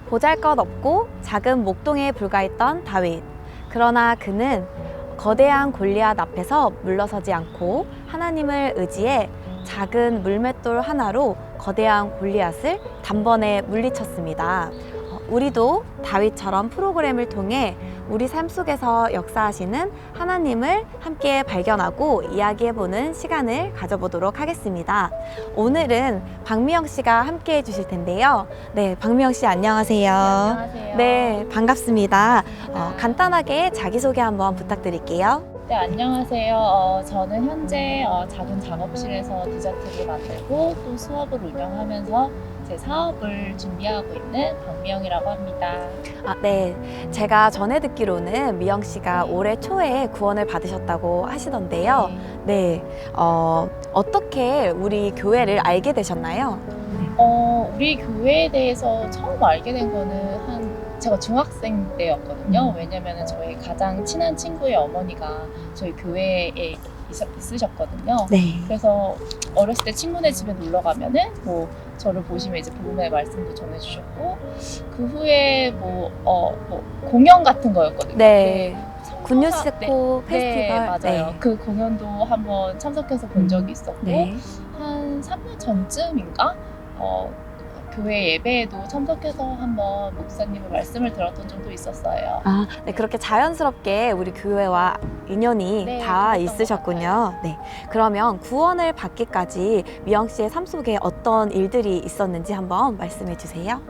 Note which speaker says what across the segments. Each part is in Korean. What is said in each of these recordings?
Speaker 1: 보잘것없고 작은 목동에 불과했던 다윗. 그러나 그는 거대한 골리앗 앞에서 물러서지 않고 하나님을 의지해 작은 물맷돌 하나로 거대한 골리앗을 단번에 물리쳤습니다. 우리도 다윗처럼 프로그램을 통해 우리 삶 속에서 역사하시는 하나님을 함께 발견하고 이야기해보는 시간을 가져보도록 하겠습니다. 오늘은 박미영 씨가 함께 해주실 텐데요. 네, 박미영 씨 안녕하세요.
Speaker 2: 안녕하세요.
Speaker 1: 네, 반갑습니다. 간단하게 자기소개 한번 부탁드릴게요.
Speaker 2: 네, 안녕하세요. 저는 현재 작은 작업실에서 디저트를 만들고 또 수업을 운영하면서 제 사업을 준비하고 있는 박미영이라고 합니다.
Speaker 1: 네. 제가 전에 듣기로는 미영 씨가 올해 초에 구원을 받으셨다고 하시던데요. 네. 어떻게 우리 교회를 알게 되셨나요?
Speaker 2: 우리 교회에 대해서 처음 알게 된 거는 제가 중학생 때였거든요. 왜냐면 저희 가장 친한 친구의 어머니가 저희 교회에 있으셨거든요.
Speaker 1: 네.
Speaker 2: 그래서 어렸을 때 친구네 집에 놀러 가면은 뭐 저를 보시면 이제 복음의 말씀도 전해주셨고, 그 후에 뭐 공연 같은 거였거든요.
Speaker 1: 네.
Speaker 2: 굿뉴스코
Speaker 1: 페스티벌.
Speaker 2: 네, 맞아요.
Speaker 1: 네.
Speaker 2: 그 공연도 한번 참석해서 본 적이 있었고,
Speaker 1: 네.
Speaker 2: 한 3년 전쯤인가 교회 예배에도 참석해서 한번 목사님의 말씀을 들었던 적도 있었어요.
Speaker 1: 네, 그렇게 자연스럽게 우리 교회와 인연이
Speaker 2: 네,
Speaker 1: 다
Speaker 2: 그랬던
Speaker 1: 있으셨군요. 네. 그러면 구원을 받기까지 미영 씨의 삶 속에 어떤 일들이 있었는지 한번 말씀해 주세요.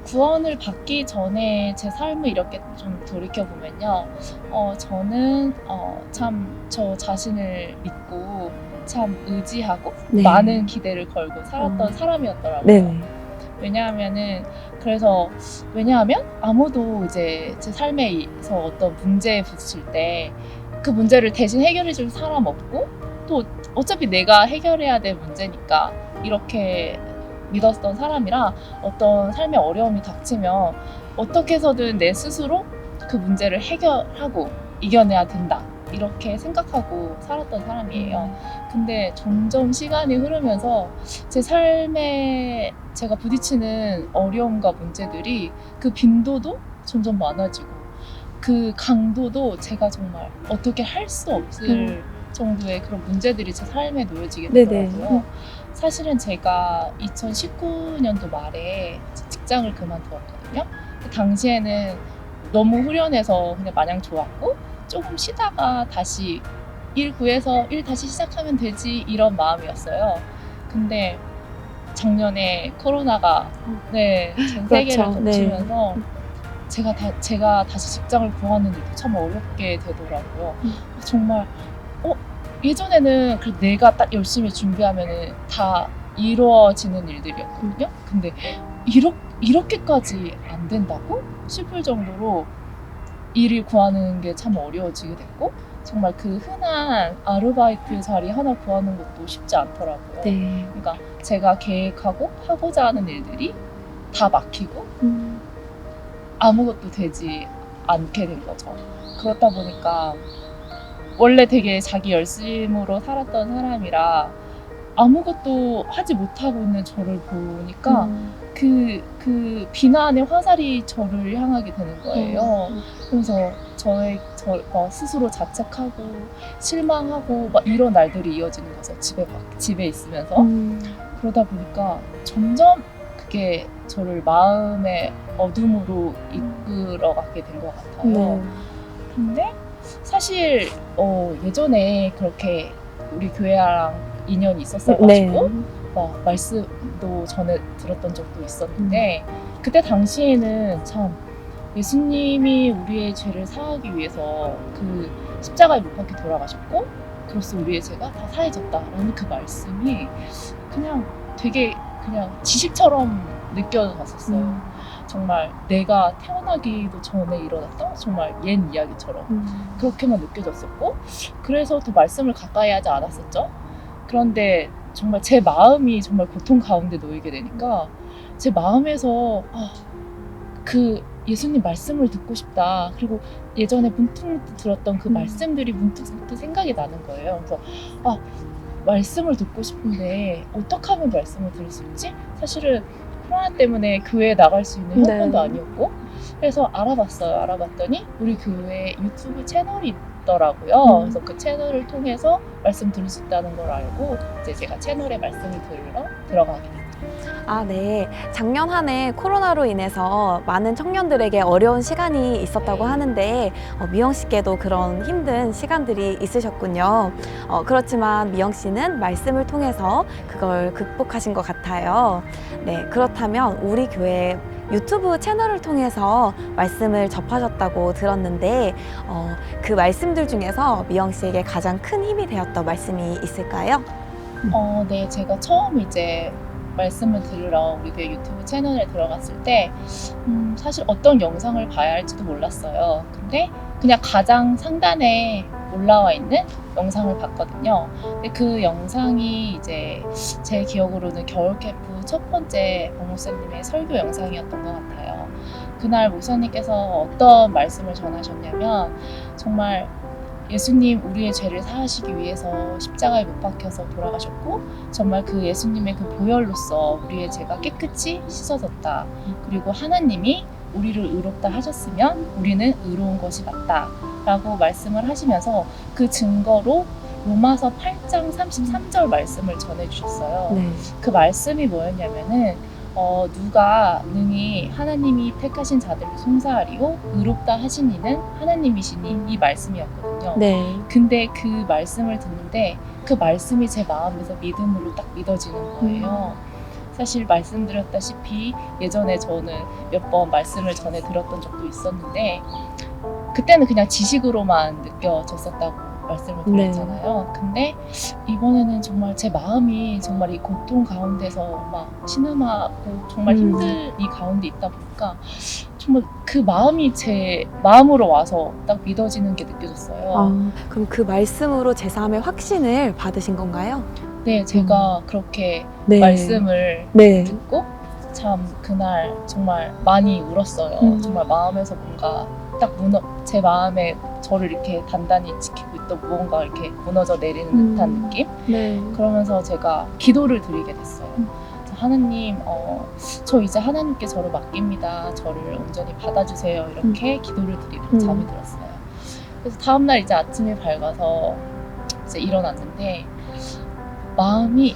Speaker 2: 구원을 받기 전에 제 삶을 이렇게 좀 돌이켜보면요. 저는 참 저 자신을 믿고 참 의지하고
Speaker 1: 네.
Speaker 2: 많은 기대를 걸고 살았던 사람이었더라고요.
Speaker 1: 네.
Speaker 2: 왜냐하면 아무도 이제 제 삶에서 어떤 문제에 부딪힐 때 그 문제를 대신 해결해 줄 사람 없고, 또 어차피 내가 해결해야 될 문제니까 이렇게 믿었던 사람이라, 어떤 삶의 어려움이 닥치면 어떻게 해서든 내 스스로 그 문제를 해결하고 이겨내야 된다, 이렇게 생각하고 살았던 사람이에요. 근데 점점 시간이 흐르면서 제 삶에 제가 부딪히는 어려움과 문제들이 그 빈도도 점점 많아지고, 그 강도도 제가 정말 어떻게 할 수 없을 정도의 그런 문제들이 제 삶에 놓여지게 되더라고요. 사실은 제가 2019년도 말에 직장을 그만두었거든요. 그 당시에는 너무 후련해서 그냥 마냥 좋았고, 조금 쉬다가 다시 일 구해서 일 다시 시작하면 되지, 이런 마음이었어요. 근데 작년에 코로나가 전 세계를
Speaker 1: 그렇죠.
Speaker 2: 덮치면서 제가 다시 직장을 구하는데도 참 어렵게 되더라고요. 정말 예전에는 내가 딱 열심히 준비하면은 다 이루어지는 일들이었거든요. 근데 이렇게까지 안 된다고 싶을 정도로 일을 구하는 게 참 어려워지게 됐고, 정말 그 흔한 아르바이트 자리 하나 구하는 것도 쉽지 않더라고요.
Speaker 1: 네.
Speaker 2: 그러니까 제가 계획하고 하고자 하는 일들이 다 막히고 아무것도 되지 않게 된 거죠. 그렇다 보니까 원래 되게 자기 열심으로 살았던 사람이라 아무것도 하지 못하고 있는 저를 보니까 그 비난의 화살이 저를 향하게 되는 거예요. 그래서 저 스스로 자책하고 실망하고 막 이런 날들이 이어지는 거죠. 집에 있으면서. 그러다 보니까 점점 그게 저를 마음의 어둠으로 이끌어가게 된 것 같아요. 근데 사실 예전에 그렇게 우리 교회랑 인연이 있었어가지고 말씀도 전에 들었던 적도 있었는데, 그때 당시에는 참 예수님이 우리의 죄를 사하기 위해서 그 십자가에 못 박혀 돌아가셨고, 그로써 우리의 죄가 다 사해졌다라는 그 말씀이 그냥 되게 그냥 지식처럼 느껴졌었어요. 정말 내가 태어나기도 전에 일어났던 정말 옛 이야기처럼 그렇게만 느껴졌었고, 그래서 더 말씀을 가까이 하지 않았었죠. 그런데 정말 제 마음이 정말 고통 가운데 놓이게 되니까 제 마음에서 그 예수님 말씀을 듣고 싶다. 그리고 예전에 문득 들었던 그 말씀들이 문득 생각이 나는 거예요. 그래서 말씀을 듣고 싶은데 어떻게 하면 말씀을 들을 수 있지? 사실은 코로나 때문에 교회에 나갈 수 있는
Speaker 1: 네.
Speaker 2: 형편도 아니었고, 그래서 알아봤어요. 알아봤더니 우리 교회에 유튜브 채널이 있더라고요. 그래서 그 채널을 통해서 말씀 들을 수 있다는 걸 알고 이제 제가 채널에 말씀을 들으러 들어가게 됐어요.
Speaker 1: 아, 네. 작년 한 해 코로나로 인해서 많은 청년들에게 어려운 시간이 있었다고 하는데 미영 씨께도 그런 힘든 시간들이 있으셨군요. 그렇지만 미영 씨는 말씀을 통해서 그걸 극복하신 것 같아요. 네, 그렇다면 우리 교회 유튜브 채널을 통해서 말씀을 접하셨다고 들었는데 그 말씀들 중에서 미영 씨에게 가장 큰 힘이 되었던 말씀이 있을까요?
Speaker 2: 네, 제가 처음 이제 말씀을 들으러 우리 교회 유튜브 채널에 들어갔을 때 사실 어떤 영상을 봐야 할지도 몰랐어요. 근데 그냥 가장 상단에 올라와 있는 영상을 봤거든요. 근데 그 영상이 이제 제 기억으로는 겨울 캠프 첫 번째 박목사님의 설교 영상이었던 것 같아요. 그날 목사님께서 어떤 말씀을 전하셨냐면 정말 예수님 우리의 죄를 사하시기 위해서 십자가에 못 박혀서 돌아가셨고 정말 그 예수님의 그 보혈로서 우리의 죄가 깨끗이 씻어졌다. 그리고 하나님이 우리를 의롭다 하셨으면 우리는 의로운 것이 맞다 라고 말씀을 하시면서 그 증거로 로마서 8장 33절 말씀을 전해주셨어요.
Speaker 1: 네.
Speaker 2: 그 말씀이 뭐였냐면은 누가 능히 하나님이 택하신 자들을 송사하리요 의롭다 하신 이는 하나님이시니 이 말씀이었거든요.
Speaker 1: 네.
Speaker 2: 근데 그 말씀을 듣는데 그 말씀이 제 마음에서 믿음으로 딱 믿어지는 거예요. 사실 말씀드렸다시피 예전에 저는 몇 번 말씀을 전해 들었던 적도 있었는데 그때는 그냥 지식으로만 느껴졌었다고 말씀을 드렸잖아요. 근데 이번에는 정말 제 마음이 정말 이 고통 가운데서 막 신음하고 정말 힘든 이 가운데 있다 보니까 정말 그 마음이 제 마음으로 와서 딱 믿어지는 게 느껴졌어요.
Speaker 1: 그럼 그 말씀으로 제3의 확신을 받으신 건가요?
Speaker 2: 네, 제가 그렇게
Speaker 1: 네.
Speaker 2: 말씀을
Speaker 1: 네.
Speaker 2: 듣고 참 그날 정말 많이 울었어요. 정말 마음에서 뭔가 딱 제 마음에 저를 이렇게 단단히 지키고 있던 무언가 이렇게 무너져 내리는 듯한 느낌?
Speaker 1: 네.
Speaker 2: 그러면서 제가 기도를 드리게 됐어요. 하나님, 저 이제 하나님께 저를 맡깁니다. 저를 온전히 받아주세요. 이렇게 기도를 드리고 잠이 들었어요. 그래서 다음날 이제 아침이 밝아서 이제 일어났는데 마음이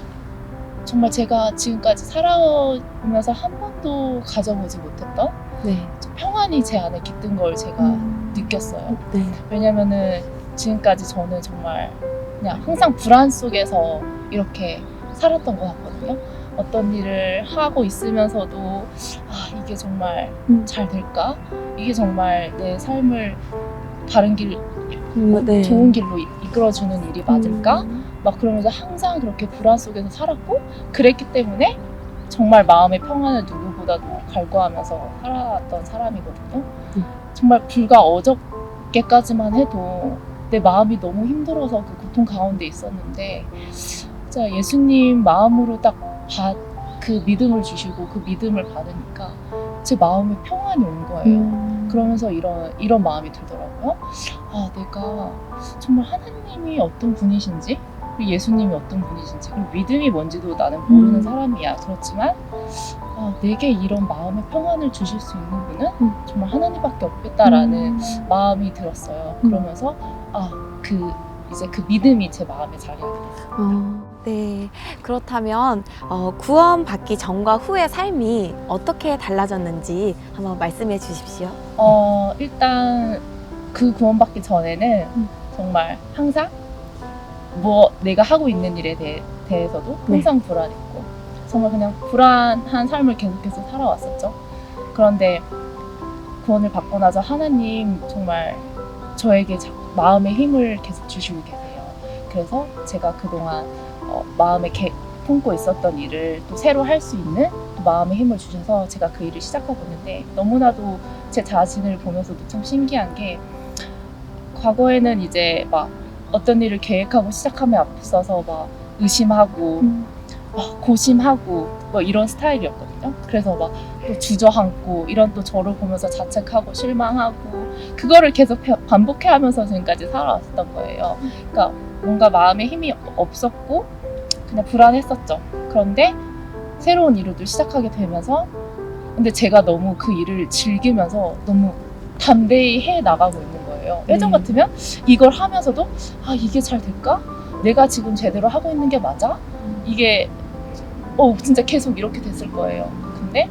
Speaker 2: 정말 제가 지금까지 살아오면서 한 번도 가져보지 못했던
Speaker 1: 네.
Speaker 2: 평안이 제 안에 깃든 걸 제가 느꼈어요.
Speaker 1: 네.
Speaker 2: 왜냐면은 지금까지 저는 정말 그냥 항상 불안 속에서 이렇게 살았던 것 같거든요. 어떤 일을 하고 있으면서도 이게 정말 잘 될까? 이게 정말 내 삶을 다른 길,
Speaker 1: 네.
Speaker 2: 좋은 길로 이끌어주는 일이 맞을까? 막 그러면서 항상 그렇게 불안 속에서 살았고 그랬기 때문에 정말 마음의 평안을 누구보다도 갈구하면서 살아왔던 사람이거든요. 정말 불과 어저께까지만 해도 내 마음이 너무 힘들어서 그 고통 가운데 있었는데 진짜 예수님 마음으로 딱 그 믿음을 주시고 그 믿음을 받으니까 제 마음에 평안이 온 거예요. 그러면서 이런 마음이 들더라고요. 내가 정말 하나님이 어떤 분이신지 그리고 예수님이 어떤 분이신지 그리고 믿음이 뭔지도 나는 모르는 사람이야. 그렇지만 내게 이런 마음의 평안을 주실 수 있는 분은 정말 하나님밖에 없겠다라는 마음이 들었어요. 그러면서 이제 그 믿음이 제 마음에 자리하게 됐어요.
Speaker 1: 네. 그렇다면 구원받기 전과 후의 삶이 어떻게 달라졌는지 한번 말씀해 주십시오.
Speaker 2: 일단 그 구원받기 전에는 정말 항상 내가 하고 있는 일에 대해서도 항상 불안했고 정말 그냥 불안한 삶을 계속해서 살아왔었죠. 그런데 구원을 받고 나서 하나님 정말 저에게 마음의 힘을 계속 주시고 계세요. 그래서 제가 그동안 마음에 품고 있었던 일을 또 새로 할 수 있는 또 마음의 힘을 주셔서 제가 그 일을 시작하고 있는데 너무나도 제 자신을 보면서도 참 신기한 게 과거에는 이제 막 어떤 일을 계획하고 시작함에 앞서서 막 의심하고 고심하고 뭐 이런 스타일이었거든요. 그래서 막 또 주저앉고 이런 또 저를 보면서 자책하고 실망하고 그거를 계속 반복해 하면서 지금까지 살아왔었던 거예요. 그러니까 뭔가 마음에 힘이 없었고 그냥 불안했었죠. 그런데 새로운 일을 시작하게 되면서 근데 제가 너무 그 일을 즐기면서 너무 담대히 해 나가고 있는 거예요. 예전
Speaker 1: 네.
Speaker 2: 같으면 이걸 하면서도 아 이게 잘 될까? 내가 지금 제대로 하고 있는 게 맞아? 이게 진짜 계속 이렇게 됐을 거예요. 근데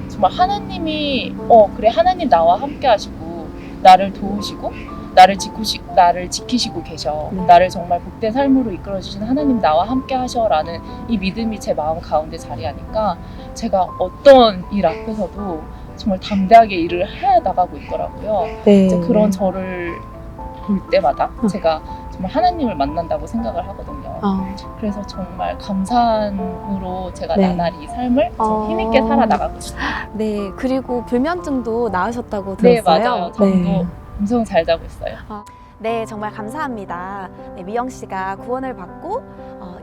Speaker 2: 정말 하나님이 그래 하나님 나와 함께 하시고 나를 도우시고 나를 지키시고 계셔.
Speaker 1: 네.
Speaker 2: 나를 정말 복된 삶으로 이끌어 주신 하나님 나와 함께 하셔라는 이 믿음이 제 마음 가운데 자리하니까 제가 어떤 일 앞에서도 정말 담대하게 일을 해 나가고 있더라고요.
Speaker 1: 네.
Speaker 2: 이제 그런 저를 볼 때마다
Speaker 1: 어.
Speaker 2: 제가 정말 하나님을 만난다고 생각을 하거든요. 그래서 정말 감사함으로 제가
Speaker 1: 네.
Speaker 2: 나날이 이 삶을 좀 힘있게 살아나가고 있어요.
Speaker 1: 네, 그리고 불면증도 나으셨다고
Speaker 2: 네,
Speaker 1: 들었어요.
Speaker 2: 맞아요. 잠도 엄청 잘 자고 있어요.
Speaker 1: 네, 정말 감사합니다. 네, 미영 씨가 구원을 받고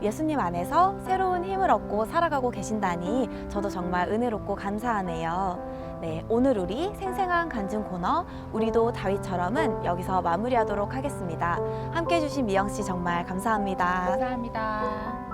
Speaker 1: 예수님 안에서 새로운 힘을 얻고 살아가고 계신다니 저도 정말 은혜롭고 감사하네요. 네, 오늘 우리 생생한 간증 코너 우리도 다윗처럼은 여기서 마무리하도록 하겠습니다. 함께 해주신 미영 씨 정말 감사합니다.
Speaker 2: 감사합니다.